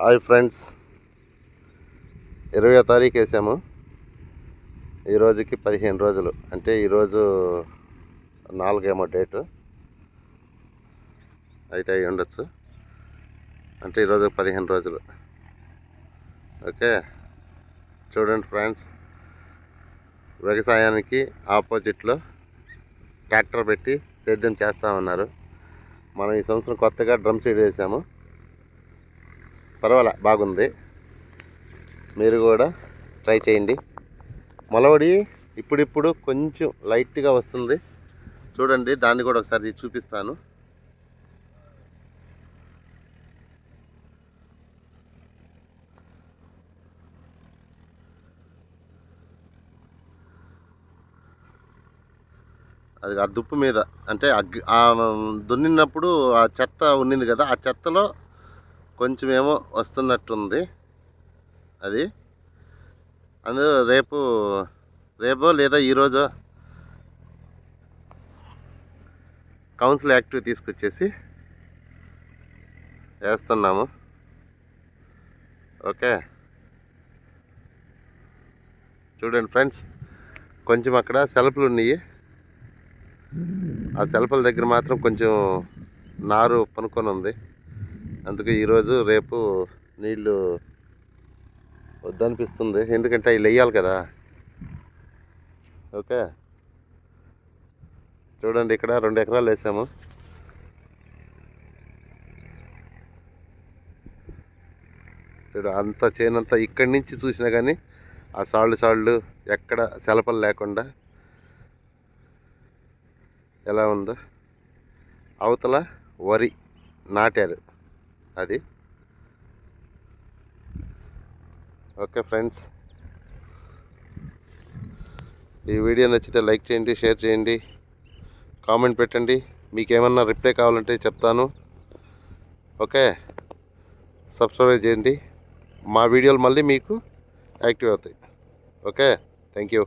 Hi friends, 20వ తారీఖు వేసాము. ఈరోజుకి 15 రోజులు, అంటే ఈరోజు 4 డేటు అయితే అయి ఉండొచ్చు. అంటే ఈరోజు 15 రోజులు. ఓకే, చూడండి ఫ్రెండ్స్, వ్యవసాయానికి ఆపోజిట్లో ట్రాక్టర్ పెట్టి సేద్యం చేస్తామన్నారు. మనం ఈ సంవత్సరం కొత్తగా డ్రమ్ సీడ్ వేసాము. పర్వాలే, బాగుంది. మీరు కూడా ట్రై చేయండి. మొలవడి ఇప్పుడిప్పుడు కొంచెం లైట్గా వస్తుంది. చూడండి, దాన్ని కూడా ఒకసారి చూపిస్తాను. అది ఆ దుప్పు మీద, అంటే దున్నినప్పుడు ఆ చెత్త ఉండింది కదా, ఆ చెత్తలో కొంచెం ఏమో వస్తున్నట్టుంది. అది రేపో లేదా ఈరోజు కౌన్సిల్ యాక్టివ్ తీసుకొచ్చేసి వేస్తున్నాము. ఓకే, చూడండి ఫ్రెండ్స్, కొంచెం అక్కడ సెల్ఫ్లు ఉన్నాయి. ఆ సెల్ఫ్ల దగ్గర మాత్రం కొంచెం నారు పనుకొని ఉంది. అందుకే ఈరోజు రేపు నీళ్ళు వద్దనిపిస్తుంది, ఎందుకంటే అవి వేయాలి కదా. ఓకే, చూడండి, ఇక్కడ 2 ఎకరాలు వేసాము. చూడు, అంత చేనంతా ఇక్కడి నుంచి చూసినా కానీ ఆ సాళ్ళు ఎక్కడ సెలపలు లేకుండా ఎలా ఉందో. అవతల వరి నాటారు అది. ఓకే ఫ్రెండ్స్, ఈ వీడియో నచ్చితే లైక్ చేయండి, షేర్ చేయండి, కామెంట్ పెట్టండి. మీకేమన్నా రిప్లై కావాలంటే చెప్తాను. ఓకే, సబ్స్క్రైబ్ చేయండి. మా వీడియోలు మళ్ళీ మీకు యాక్టివ్ అవుతాయి. Okay, thank you.